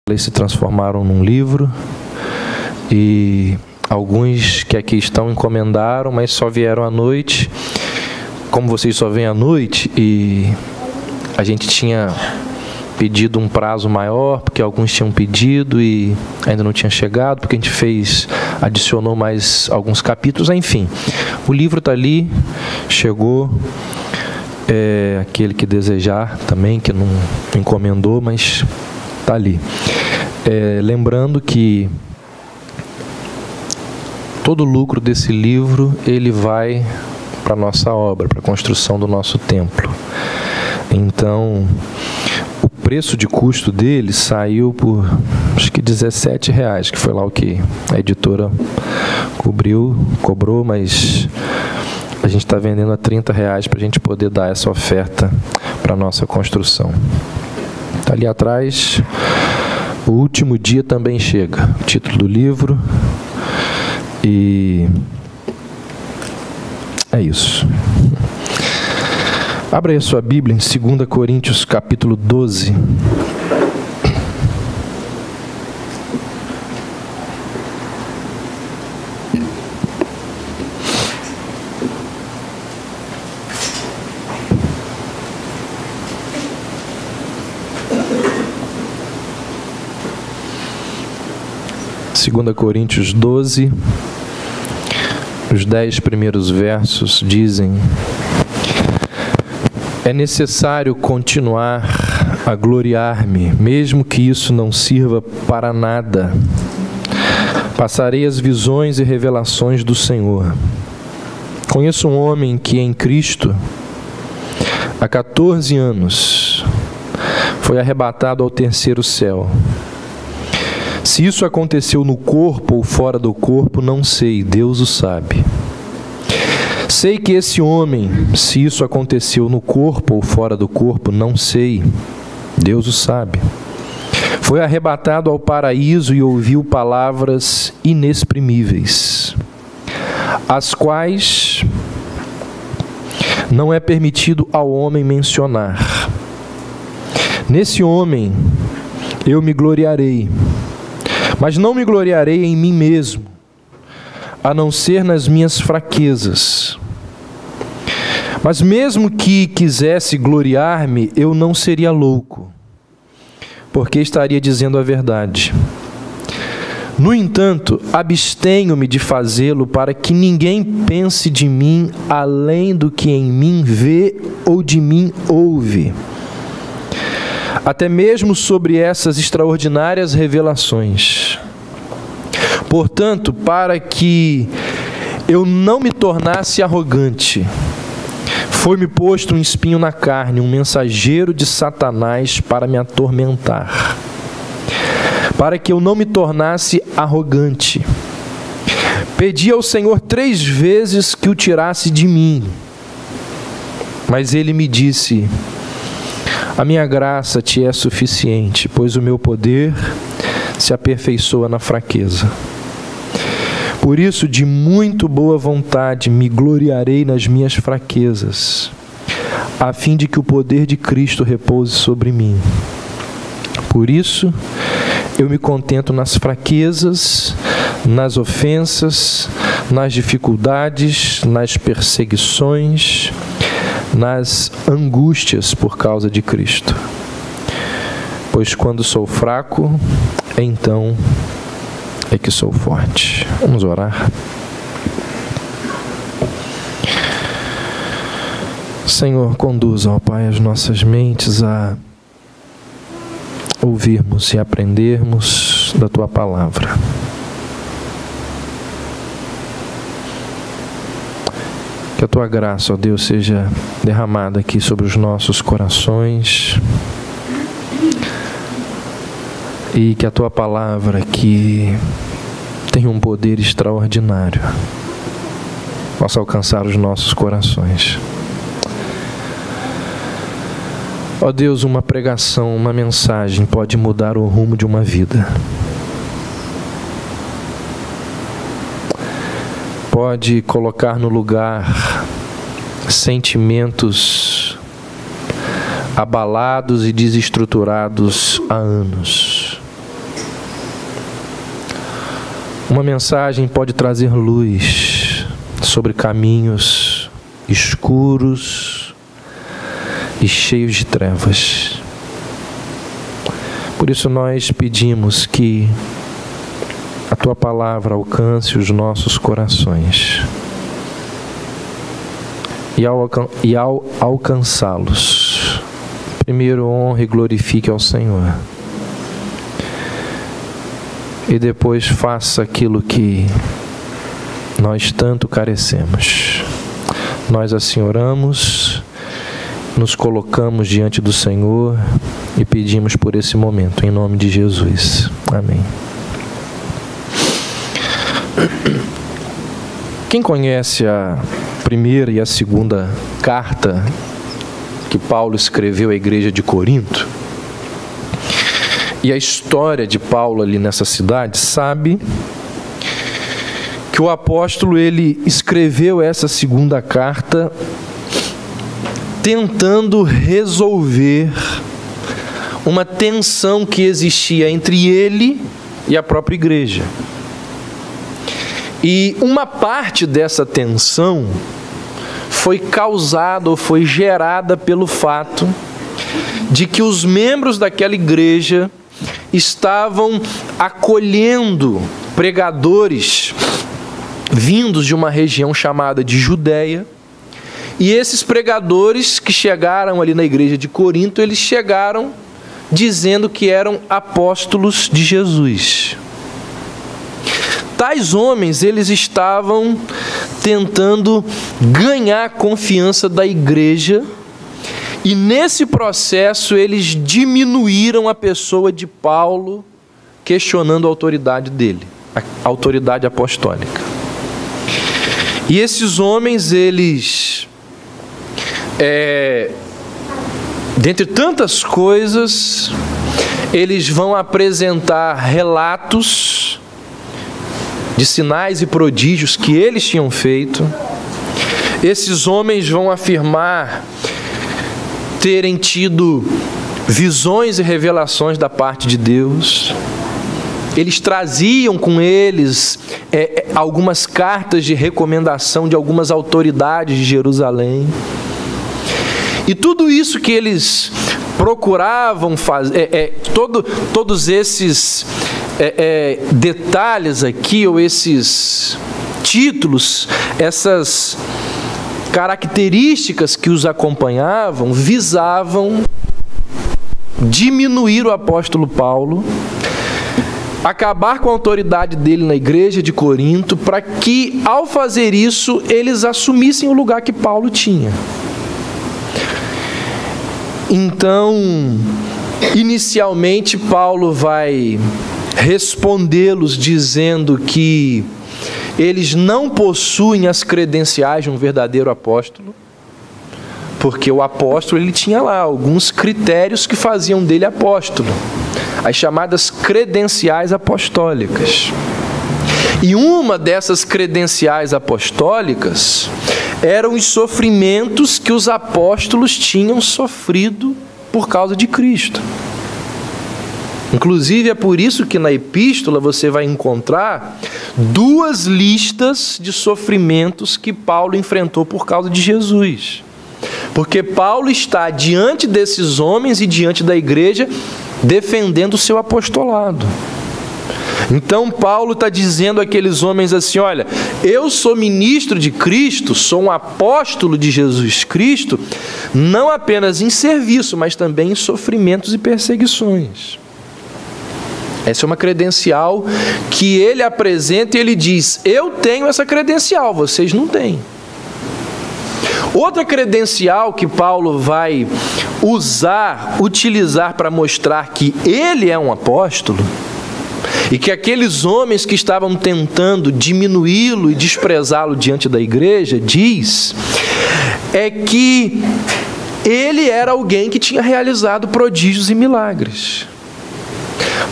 Eles se transformaram num livro e alguns que aqui estão encomendaram, mas só vieram à noite. Como vocês só vêm à noite e a gente tinha pedido um prazo maior, porque alguns tinham pedido e ainda não tinha chegado, porque a gente adicionou mais alguns capítulos, enfim. O livro está ali, chegou, aquele que desejar também, que não encomendou, mas está ali. Lembrando que todo o lucro desse livro, ele vai para a nossa obra, para a construção do nosso templo. Então, o preço de custo dele saiu por, acho que R$17, que foi lá o que a editora cobrou, mas a gente está vendendo a R$30 para a gente poder dar essa oferta para a nossa construção. Está ali atrás, o último dia também chega, o título do livro, e é isso. Abra aí a sua Bíblia em 2 Coríntios capítulo 12. Segunda Coríntios 12, os 10 primeiros versos dizem: é necessário continuar a gloriar-me, mesmo que isso não sirva para nada. Passarei as visões e revelações do Senhor. Conheço um homem que em Cristo, há 14 anos, foi arrebatado ao terceiro céu. Se isso aconteceu no corpo ou fora do corpo, não sei, Deus o sabe. Sei que esse homem, se isso aconteceu no corpo ou fora do corpo, não sei, Deus o sabe. Foi arrebatado ao paraíso e ouviu palavras inexprimíveis, as quais não é permitido ao homem mencionar. Nesse homem eu me gloriarei, mas não me gloriarei em mim mesmo, a não ser nas minhas fraquezas. Mas mesmo que quisesse gloriar-me, eu não seria louco, porque estaria dizendo a verdade. No entanto, abstenho-me de fazê-lo para que ninguém pense de mim além do que em mim vê ou de mim ouve. Até mesmo sobre essas extraordinárias revelações. Portanto, para que eu não me tornasse arrogante, foi-me posto um espinho na carne, um mensageiro de Satanás para me atormentar. Para que eu não me tornasse arrogante, pedi ao Senhor 3 vezes que o tirasse de mim. Mas ele me disse: a minha graça te é suficiente, pois o meu poder se aperfeiçoa na fraqueza. Por isso, de muito boa vontade, me gloriarei nas minhas fraquezas, a fim de que o poder de Cristo repouse sobre mim. Por isso, eu me contento nas fraquezas, nas ofensas, nas dificuldades, nas perseguições, nas angústias por causa de Cristo. Pois quando sou fraco, então é que sou forte. Vamos orar. Senhor, conduza, ó Pai, as nossas mentes a ouvirmos e aprendermos da Tua Palavra. Que a Tua graça, ó Deus, seja derramada aqui sobre os nossos corações e que a Tua Palavra, que tem um poder extraordinário, possa alcançar os nossos corações. Ó Deus, uma pregação, uma mensagem pode mudar o rumo de uma vida. Pode colocar no lugar sentimentos abalados e desestruturados há anos. Uma mensagem pode trazer luz sobre caminhos escuros e cheios de trevas. Por isso nós pedimos que a Tua palavra alcance os nossos corações. E ao alcançá-los, primeiro honre e glorifique ao Senhor. E depois faça aquilo que nós tanto carecemos. Nós assim oramos, nos colocamos diante do Senhor e pedimos por esse momento, em nome de Jesus. Amém. Quem conhece a primeira e a segunda carta que Paulo escreveu à igreja de Corinto, e a história de Paulo ali nessa cidade, sabe que o apóstolo ele escreveu essa segunda carta tentando resolver uma tensão que existia entre ele e a própria igreja. E uma parte dessa tensão foi causada ou foi gerada pelo fato de que os membros daquela igreja estavam acolhendo pregadores vindos de uma região chamada de Judeia, e esses pregadores que chegaram ali na igreja de Corinto, eles chegaram dizendo que eram apóstolos de Jesus. Tais homens, eles estavam tentando ganhar a confiança da igreja, e nesse processo eles diminuíram a pessoa de Paulo, questionando a autoridade dele, a autoridade apostólica. E esses homens, eles, dentre tantas coisas, eles vão apresentar relatos de sinais e prodígios que eles tinham feito. Esses homens vão afirmar terem tido visões e revelações da parte de Deus. Eles traziam com eles algumas cartas de recomendação de algumas autoridades de Jerusalém. E tudo isso que eles procuravam fazer, todos esses detalhes aqui, ou esses títulos, essas características que os acompanhavam, visavam diminuir o apóstolo Paulo, acabar com a autoridade dele na igreja de Corinto, para que, ao fazer isso, eles assumissem o lugar que Paulo tinha. Então, inicialmente, Paulo vai respondê-los dizendo que eles não possuem as credenciais de um verdadeiro apóstolo, porque o apóstolo ele tinha lá alguns critérios que faziam dele apóstolo, as chamadas credenciais apostólicas. E uma dessas credenciais apostólicas eram os sofrimentos que os apóstolos tinham sofrido por causa de Cristo. Inclusive é por isso que na epístola você vai encontrar 2 listas de sofrimentos que Paulo enfrentou por causa de Jesus. Porque Paulo está diante desses homens e diante da igreja defendendo o seu apostolado. Então Paulo está dizendo àqueles homens assim: olha, eu sou ministro de Cristo, sou um apóstolo de Jesus Cristo, não apenas em serviço, mas também em sofrimentos e perseguições. Essa é uma credencial que ele apresenta e ele diz: eu tenho essa credencial, vocês não têm. Outra credencial que Paulo vai utilizar para mostrar que ele é um apóstolo, e que aqueles homens que estavam tentando diminuí-lo e desprezá-lo diante da igreja, diz, é que ele era alguém que tinha realizado prodígios e milagres.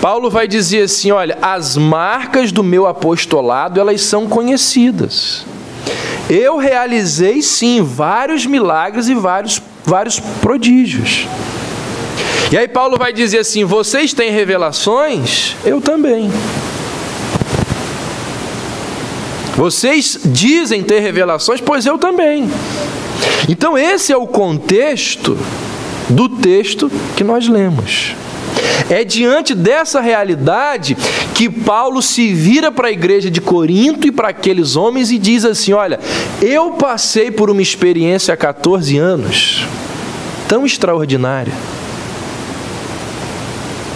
Paulo vai dizer assim: olha, as marcas do meu apostolado, elas são conhecidas. Eu realizei sim vários milagres e vários prodígios. E aí Paulo vai dizer assim: vocês têm revelações? Eu também. Vocês dizem ter revelações, pois eu também. Então esse é o contexto do texto que nós lemos. É diante dessa realidade que Paulo se vira para a igreja de Corinto e para aqueles homens e diz assim: olha, eu passei por uma experiência há 14 anos tão extraordinária,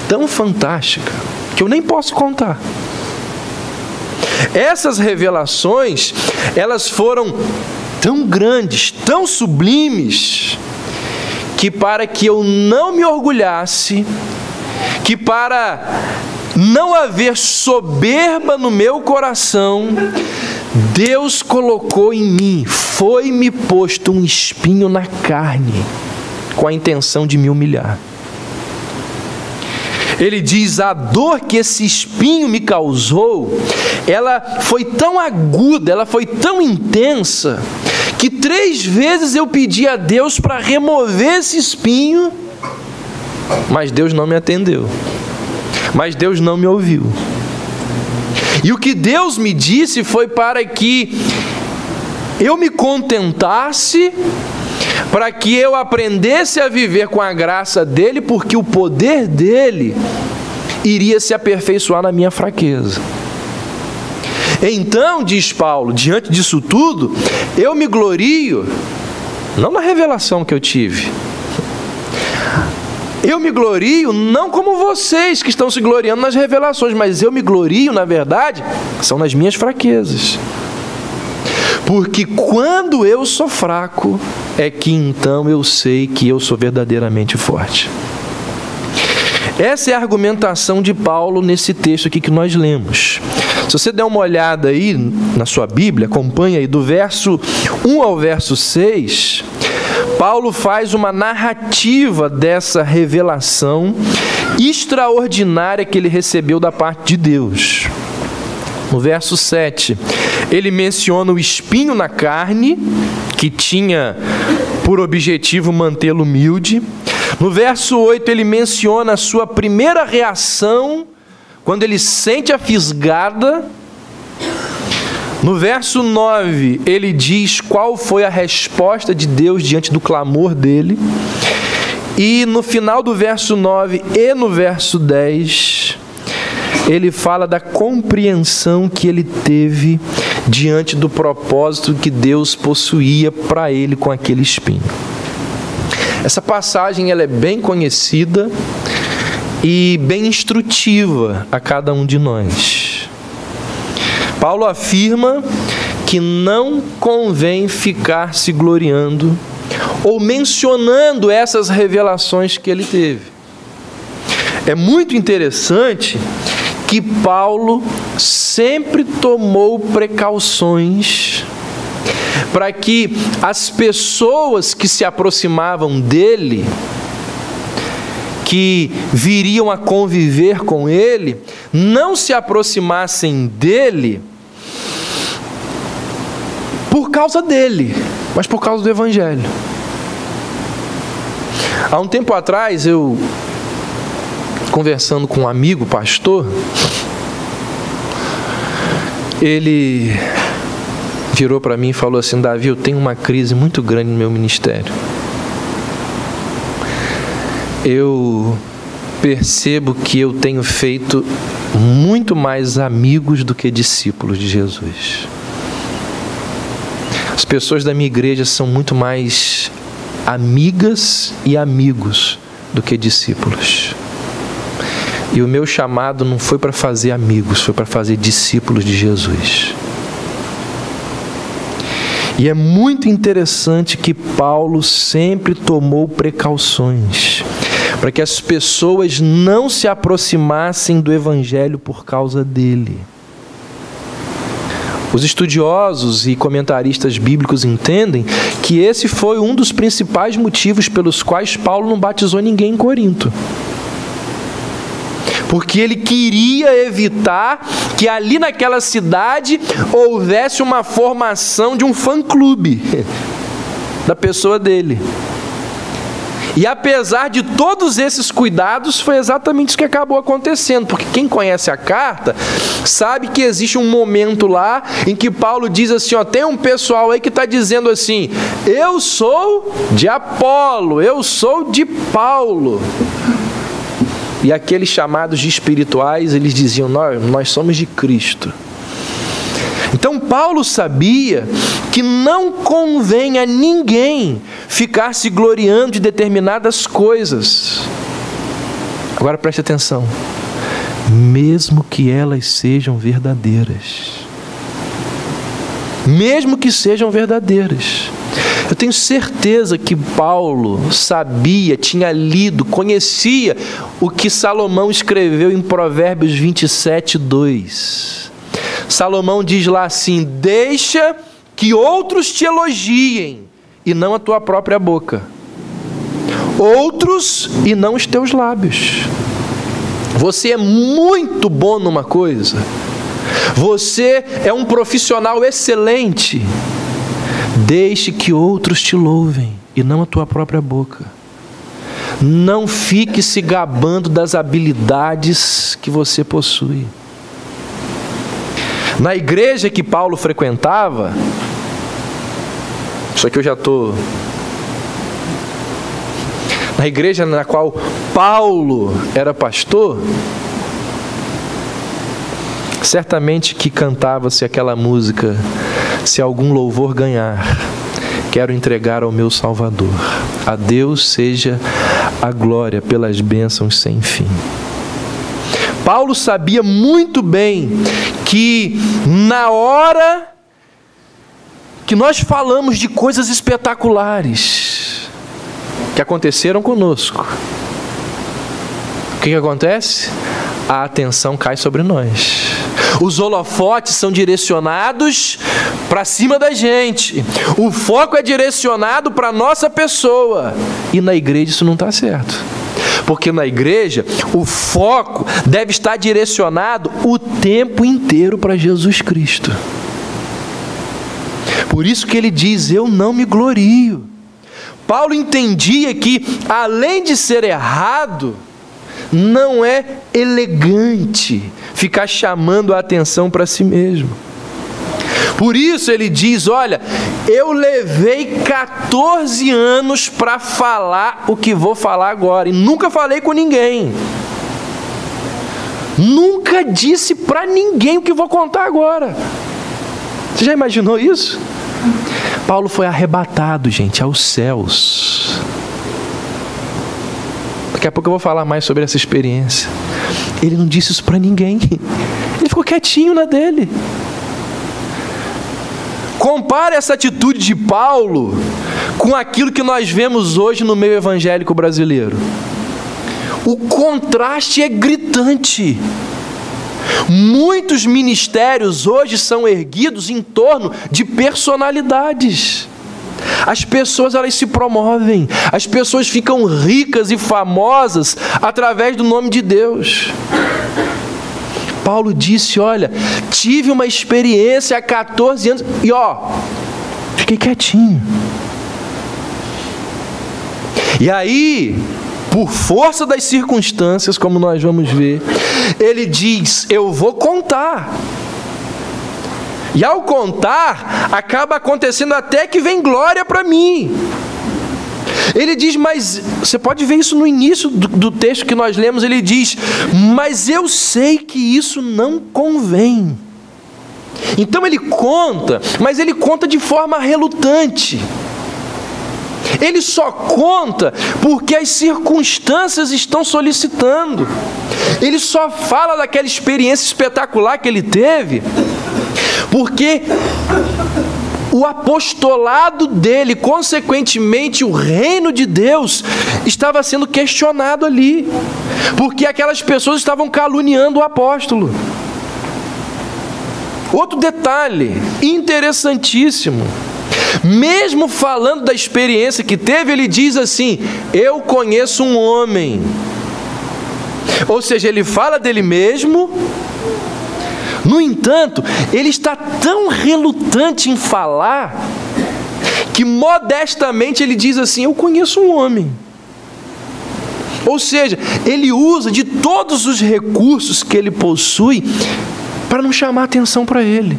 tão fantástica, que eu nem posso contar. Essas revelações, elas foram tão grandes, tão sublimes, que para que eu não me orgulhasse, que para não haver soberba no meu coração, Deus colocou em mim, foi-me posto um espinho na carne, com a intenção de me humilhar. Ele diz: a dor que esse espinho me causou, ela foi tão aguda, ela foi tão intensa, que 3 vezes eu pedi a Deus para remover esse espinho, mas Deus não me atendeu, mas Deus não me ouviu. E o que Deus me disse foi para que eu me contentasse, para que eu aprendesse a viver com a graça dele, porque o poder dele iria se aperfeiçoar na minha fraqueza. Então, diz Paulo, diante disso tudo, eu me glorio, não na revelação que eu tive, eu me glorio não como vocês que estão se gloriando nas revelações, mas eu me glorio, na verdade, são nas minhas fraquezas. Porque quando eu sou fraco, é que então eu sei que eu sou verdadeiramente forte. Essa é a argumentação de Paulo nesse texto aqui que nós lemos. Se você der uma olhada aí na sua Bíblia, acompanha aí do verso 1 ao verso 6, Paulo faz uma narrativa dessa revelação extraordinária que ele recebeu da parte de Deus. No verso 7, ele menciona o espinho na carne, que tinha por objetivo mantê-lo humilde. No verso 8, ele menciona a sua primeira reação, quando ele sente a fisgada. No verso 9, ele diz qual foi a resposta de Deus diante do clamor dele. E no final do verso 9 e no verso 10, ele fala da compreensão que ele teve diante do propósito que Deus possuía para ele com aquele espinho. Essa passagem ela é bem conhecida e bem instrutiva a cada um de nós. Paulo afirma que não convém ficar se gloriando ou mencionando essas revelações que ele teve. É muito interessante que Paulo sempre tomou precauções para que as pessoas que se aproximavam dele, que viriam a conviver com ele, não se aproximassem dele por causa dele, mas por causa do Evangelho. Há um tempo atrás, eu conversando com um amigo pastor, ele virou para mim e falou assim: Davi, eu tenho uma crise muito grande no meu ministério. Eu percebo que eu tenho feito muito mais amigos do que discípulos de Jesus. As pessoas da minha igreja são muito mais amigas e amigos do que discípulos. E o meu chamado não foi para fazer amigos, foi para fazer discípulos de Jesus. E é muito interessante que Paulo sempre tomou precauções para que as pessoas não se aproximassem do Evangelho por causa dele. Os estudiosos e comentaristas bíblicos entendem que esse foi um dos principais motivos pelos quais Paulo não batizou ninguém em Corinto. Porque ele queria evitar que ali naquela cidade houvesse uma formação de um fã-clube da pessoa dele. E apesar de todos esses cuidados, foi exatamente isso que acabou acontecendo, porque quem conhece a carta sabe que existe um momento lá em que Paulo diz assim, ó, tem um pessoal aí que está dizendo assim, eu sou de Apolo, eu sou de Paulo. E aqueles chamados de espirituais, eles diziam, nós somos de Cristo. Então Paulo sabia que não convém a ninguém ficar se gloriando de determinadas coisas. Agora preste atenção. Mesmo que elas sejam verdadeiras. Mesmo que sejam verdadeiras. Eu tenho certeza que Paulo sabia, tinha lido, conhecia o que Salomão escreveu em Provérbios 27, 2. Salomão diz lá assim, deixa que outros te elogiem e não a tua própria boca. Outros e não os teus lábios. Você é muito bom numa coisa. Você é um profissional excelente. Deixe que outros te louvem e não a tua própria boca. Não fique se gabando das habilidades que você possui. Na igreja que Paulo frequentava, isso aqui eu já estou... Na igreja na qual Paulo era pastor, certamente que cantava-se aquela música, se algum louvor ganhar, quero entregar ao meu Salvador. A Deus seja a glória pelas bênçãos sem fim. Paulo sabia muito bem que na hora que nós falamos de coisas espetaculares que aconteceram conosco, o que acontece? A atenção cai sobre nós. Os holofotes são direcionados para cima da gente. O foco é direcionado para a nossa pessoa. E na igreja isso não está certo. Porque na igreja o foco deve estar direcionado o tempo inteiro para Jesus Cristo. Por isso que ele diz, eu não me glorio. Paulo entendia que, além de ser errado, não é elegante ficar chamando a atenção para si mesmo. Por isso ele diz, olha, eu levei 14 anos para falar o que vou falar agora, e nunca falei com ninguém. Nunca disse para ninguém o que vou contar agora. Você já imaginou isso? Paulo foi arrebatado, gente, aos céus. Daqui a pouco eu vou falar mais sobre essa experiência. Ele não disse isso para ninguém. Ele ficou quietinho na dele. Compare essa atitude de Paulo com aquilo que nós vemos hoje no meio evangélico brasileiro. O contraste é gritante. Muitos ministérios hoje são erguidos em torno de personalidades. As pessoas, elas se promovem, as pessoas ficam ricas e famosas através do nome de Deus. Paulo disse, olha, tive uma experiência há 14 anos e fiquei quietinho. E aí, por força das circunstâncias, como nós vamos ver, ele diz, eu vou contar. E ao contar, acaba acontecendo até que vem glória para mim. Ele diz, mas você pode ver isso no início do texto que nós lemos, ele diz, mas eu sei que isso não convém. Então ele conta, mas ele conta de forma relutante. Ele só conta porque as circunstâncias estão solicitando. Ele só fala daquela experiência espetacular que ele teve porque o apostolado dele, consequentemente o reino de Deus, estava sendo questionado ali, porque aquelas pessoas estavam caluniando o apóstolo. Outro detalhe interessantíssimo, mesmo falando da experiência que teve, ele diz assim, eu conheço um homem. Ou seja, ele fala dele mesmo. No entanto, ele está tão relutante em falar, que modestamente ele diz assim, eu conheço um homem. Ou seja, ele usa de todos os recursos que ele possui para não chamar atenção para ele,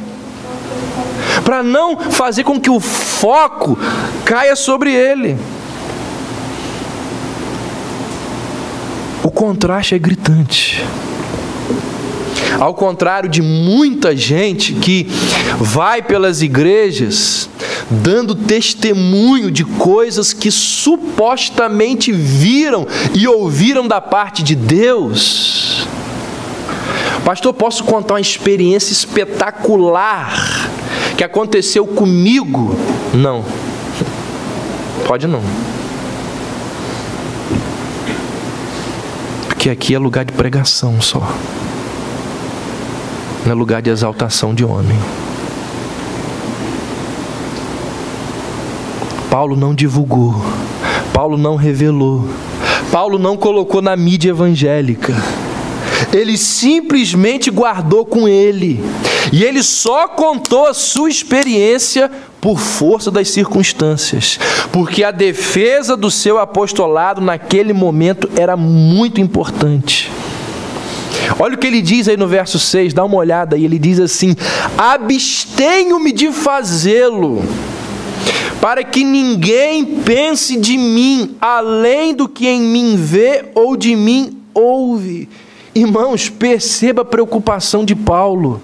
para não fazer com que o foco caia sobre ele. O contraste é gritante. Ao contrário de muita gente que vai pelas igrejas dando testemunho de coisas que supostamente viram e ouviram da parte de Deus. Pastor, posso contar uma experiência espetacular que aconteceu comigo? Não. Pode não. Porque aqui é lugar de pregação só. Não é lugar de exaltação de homem. Paulo não divulgou, Paulo não revelou, Paulo não colocou na mídia evangélica. Ele simplesmente guardou com ele. E ele só contou a sua experiência por força das circunstâncias, porque a defesa do seu apostolado naquele momento era muito importante. Olha o que ele diz aí no verso 6, dá uma olhada aí, ele diz assim: abstenho-me de fazê-lo, para que ninguém pense de mim, além do que em mim vê ou de mim ouve. Irmãos, perceba a preocupação de Paulo.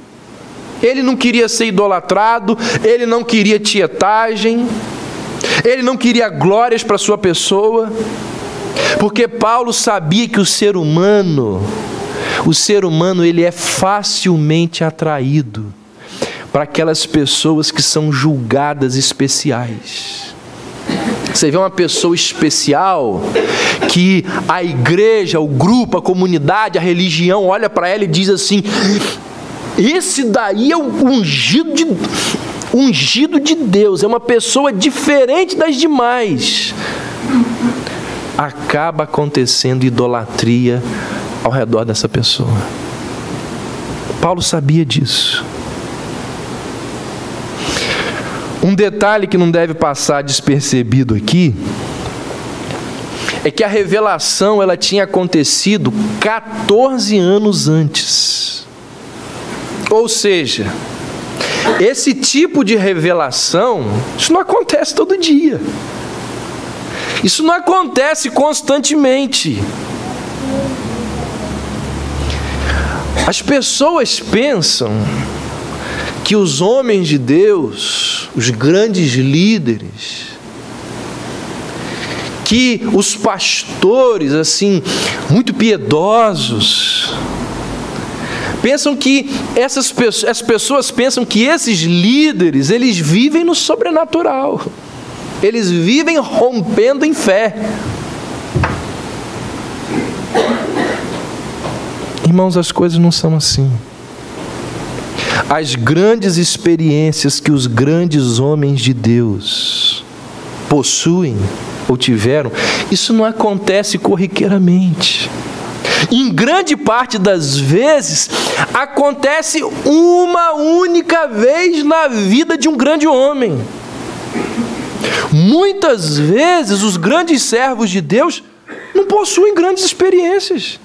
Ele não queria ser idolatrado, ele não queria tietagem, ele não queria glórias para sua pessoa, porque Paulo sabia que o ser humano ele é facilmente atraído para aquelas pessoas que são julgadas especiais. Você vê uma pessoa especial que a igreja, o grupo, a comunidade, a religião olha para ela e diz assim: esse daí é o ungido de Deus, é uma pessoa diferente das demais. Acaba acontecendo idolatria ao redor dessa pessoa. Paulo sabia disso. Um detalhe que não deve passar despercebido aqui é que a revelação ela tinha acontecido 14 anos antes. Ou seja, esse tipo de revelação, isso não acontece todo dia. Isso não acontece constantemente. As pessoas pensam que os homens de Deus, os grandes líderes, que os pastores, assim, muito piedosos, pensam que as pessoas pensam que esses líderes, eles vivem no sobrenatural. Eles vivem rompendo em fé. Irmãos, as coisas não são assim. As grandes experiências que os grandes homens de Deus possuem ou tiveram, isso não acontece corriqueiramente. Em grande parte das vezes, acontece uma única vez na vida de um grande homem. Muitas vezes, os grandes servos de Deus não possuem grandes experiências.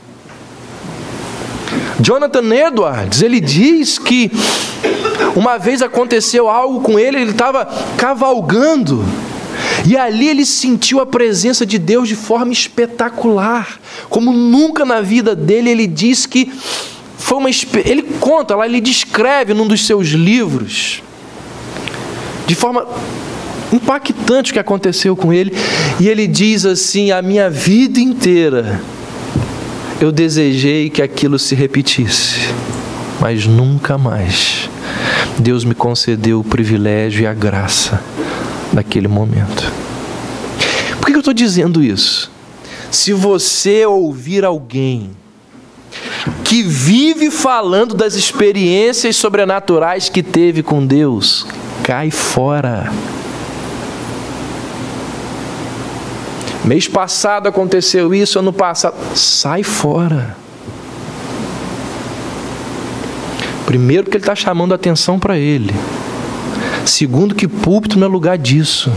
Jonathan Edwards, ele diz que uma vez aconteceu algo com ele, ele estava cavalgando, e ali ele sentiu a presença de Deus de forma espetacular, como nunca na vida dele. Ele diz que foi ele conta lá, ele descreve num dos seus livros, de forma impactante o que aconteceu com ele, e ele diz assim: a minha vida inteira eu desejei que aquilo se repetisse, mas nunca mais Deus me concedeu o privilégio e a graça daquele momento. Por que eu estou dizendo isso? Se você ouvir alguém que vive falando das experiências sobrenaturais que teve com Deus, cai fora. Mês passado aconteceu isso, ano passado. Sai fora. Primeiro, porque ele está chamando a atenção para ele. Segundo, que púlpito não é lugar disso.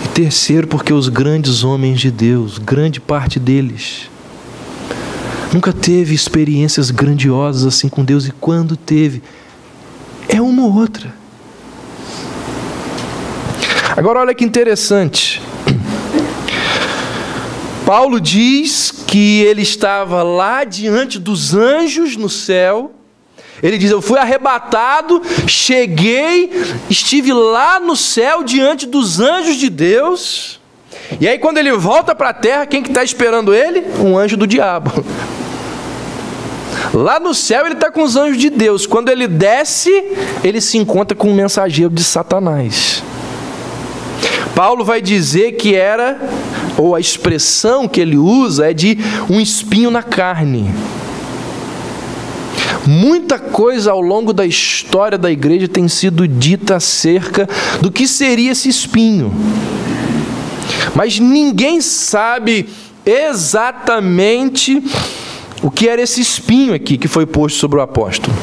E terceiro, porque os grandes homens de Deus, grande parte deles, nunca teve experiências grandiosas assim com Deus, e quando teve, é uma ou outra. Agora olha que interessante. Paulo diz que ele estava lá diante dos anjos no céu. Ele diz: eu fui arrebatado, cheguei, estive lá no céu diante dos anjos de Deus. E aí quando ele volta para a terra, quem que está esperando ele? Um anjo do diabo. Lá no céu ele está com os anjos de Deus. Quando ele desce, ele se encontra com um mensageiro de Satanás. Paulo vai dizer que era, ou a expressão que ele usa é de um espinho na carne. Muita coisa ao longo da história da igreja tem sido dita acerca do que seria esse espinho. Mas ninguém sabe exatamente o que era esse espinho aqui que foi posto sobre o apóstolo.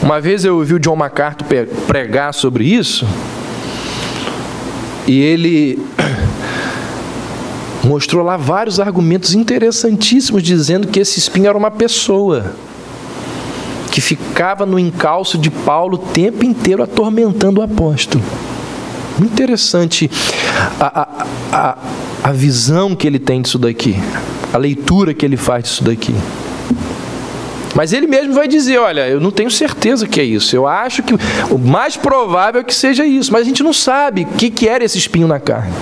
Uma vez eu ouvi o John MacArthur pregar sobre isso, e ele mostrou lá vários argumentos interessantíssimos, dizendo que esse espinho era uma pessoa que ficava no encalço de Paulo o tempo inteiro atormentando o apóstolo. Muito interessante a visão que ele tem disso daqui, a leitura que ele faz disso daqui. Mas ele mesmo vai dizer: olha, eu não tenho certeza que é isso, eu acho que o mais provável é que seja isso, mas a gente não sabe o que era esse espinho na carne.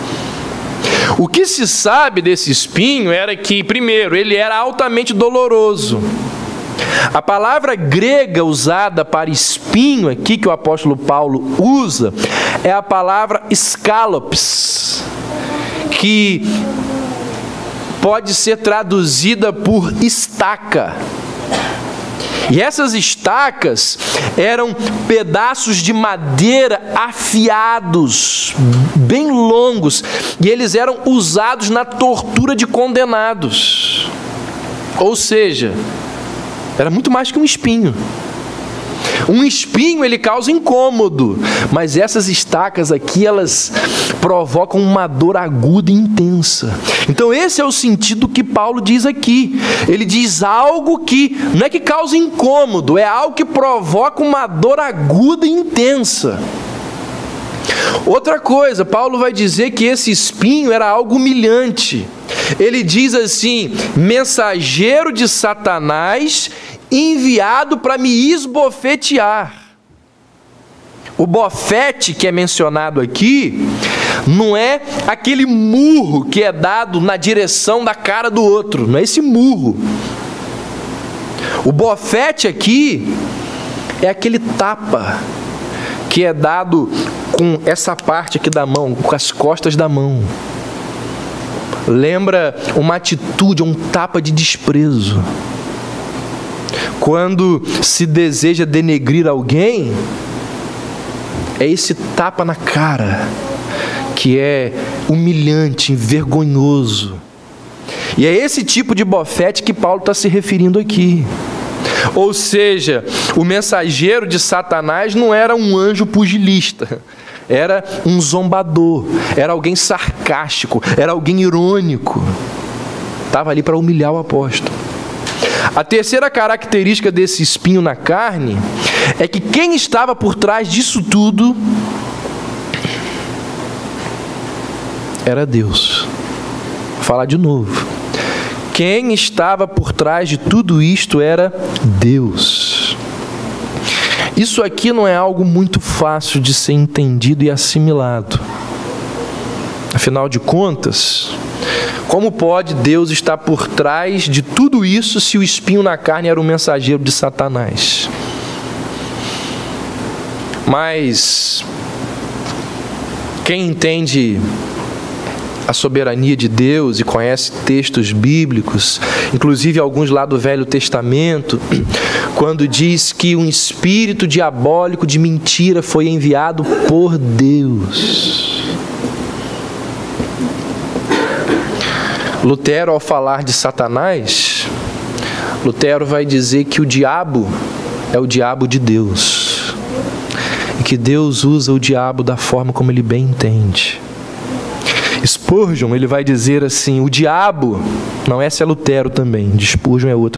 O que se sabe desse espinho era que, primeiro, ele era altamente doloroso. A palavra grega usada para espinho aqui, que o apóstolo Paulo usa, é a palavra scallops, que pode ser traduzida por estaca. E essas estacas eram pedaços de madeira afiados, bem longos, e eles eram usados na tortura de condenados. Ou seja, era muito mais que um espinho. Um espinho, ele causa incômodo, mas essas estacas aqui, elas provocam uma dor aguda e intensa. Então esse é o sentido que Paulo diz aqui. Ele diz algo que não é que causa incômodo, é algo que provoca uma dor aguda e intensa. Outra coisa, Paulo vai dizer que esse espinho era algo humilhante. Ele diz assim: mensageiro de Satanás, enviado para me esbofetear. O bofete que é mencionado aqui não é aquele murro que é dado na direção da cara do outro, não é esse murro. O bofete aqui é aquele tapa que é dado com essa parte aqui da mão, com as costas da mão. Lembra uma atitude, um tapa de desprezo. Quando se deseja denegrir alguém, é esse tapa na cara, que é humilhante, vergonhoso. E é esse tipo de bofete que Paulo está se referindo aqui. Ou seja, o mensageiro de Satanás não era um anjo pugilista, era um zombador, era alguém sarcástico, era alguém irônico. Estava ali para humilhar o apóstolo. A terceira característica desse espinho na carne é que quem estava por trás disso tudo era Deus. Vou falar de novo. Quem estava por trás de tudo isto era Deus. Isso aqui não é algo muito fácil de ser entendido e assimilado. Afinal de contas, como pode Deus estar por trás de tudo isso se o espinho na carne era um mensageiro de Satanás? Mas quem entende a soberania de Deus e conhece textos bíblicos, inclusive alguns lá do Velho Testamento, quando diz que um espírito diabólico de mentira foi enviado por Deus. Lutero, ao falar de Satanás, Lutero vai dizer que o diabo é o diabo de Deus. e que Deus usa o diabo da forma como ele bem entende. Spurgeon, ele vai dizer assim, o diabo, não, essa é Lutero também, de Spurgeon é outro.